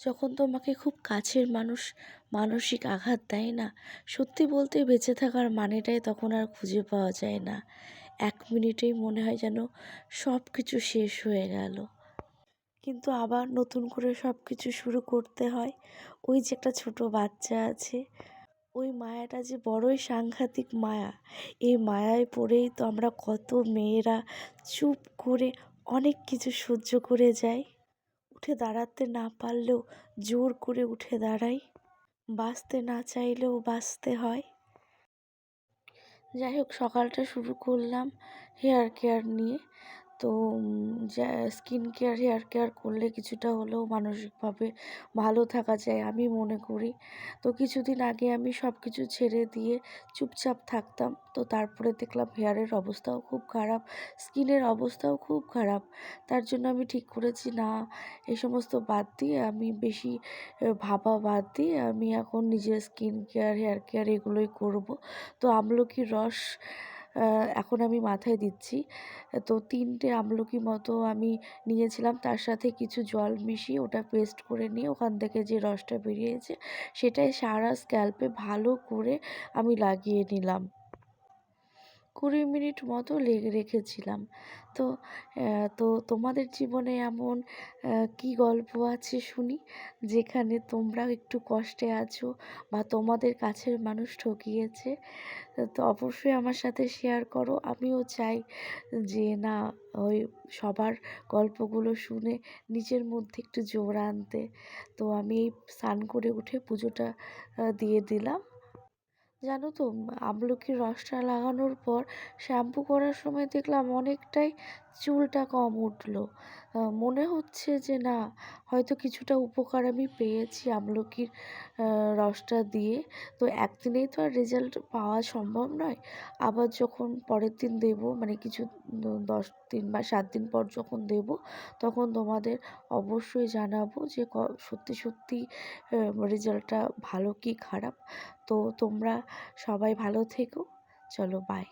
যখন তোমাকে খুব কাছের মানুষ মানসিক আঘাত দেয় না, সত্যি বলতে বেঁচে থাকার মানেটাই তখন আর খুঁজে পাওয়া যায় না। 1 মিনিটেই মনে হয় যেন সব কিছু শেষ হয়ে গেল। কিন্তু আবার নতুন করে সব কিছু শুরু করতে হয়। ওই যে একটা ছোট বাচ্চা আছে, ওই মায়াটা যে বড়ই সাংঘাতিক মায়া। এই মায়ায় পড়েই তো আমরা কত মেয়েরা চুপ করে অনেক কিছু সহ্য করে যাই। উঠে দাঁড়াতে না পারলেও জোর করে উঠে দাঁড়াই। বাঁচতে না চাইলেও বাঁচতে হয়। যাই হোক, সকালটা শুরু করলাম হেয়ার কেয়ার নিয়ে। তো যা স্কিন কেয়ার, হেয়ার কেয়ার করলে কিছুটা হলেও মানসিকভাবে ভালো থাকা যায় আমি মনে করি। তো কিছুদিন আগে আমি সব কিছু ছেড়ে দিয়ে চুপচাপ থাকতাম। তো তারপরে দেখলাম হেয়ারের অবস্থাও খুব খারাপ, স্কিনের অবস্থাও খুব খারাপ। তার জন্য আমি ঠিক করেছি, না, এই সমস্ত বাদ দিয়ে আমি বেশি ভাবা বাদ দিয়ে আমি এখন নিজের স্কিন কেয়ার, হেয়ার কেয়ার এগুলোই করব। তো আমলকির রস এখন আমি মাথায় দিচ্ছি। তো 3টে আমলকি মতো আমি নিয়েছিলাম, তার সাথে কিছু জল মিশিয়ে ওটা পেস্ট করে নিয়ে ওখান থেকে যে রসটা বেরিয়েছে সেটাই সারা স্ক্যাল্পে ভালো করে আমি লাগিয়ে নিলাম। 20 মিনিট মতো রেখেছিলাম। তো তোমাদের জীবনে এমন কী গল্প আছে শুনি, যেখানে তোমরা একটু কষ্টে আছো বা তোমাদের কাছের মানুষ ঠকিয়েছে? তো অবশ্যই আমার সাথে শেয়ার করো। আমিও চাই যে না, ওই সবার গল্পগুলো শুনে নিজের মধ্যে একটু জোর আনতে। তো আমি এই স্নান করে উঠে পুজোটা দিয়ে দিলাম। জানো তো, আমলকির রসটা লাগানোর পর শ্যাম্পু করার সময় দেখলাম অনেকটাই চুলটা কম উঠলো। মনে হচ্ছে যে না, হয়তো কিছুটা উপকার আমি পেয়েছি আমলকির রসটা দিয়ে। তো একদিনেই তো আর রেজাল্ট পাওয়া সম্ভব নয়। আবার যখন পরের দিন দেবো, মানে কিছু 10 দিন বা 7 দিন পর যখন দেবো, তখন তোমাদের অবশ্যই জানাবো যে সত্যি সত্যি রেজাল্টটা ভালো কি খারাপ। তো তোমরা সবাই ভালো থেকো। চলো, বাই।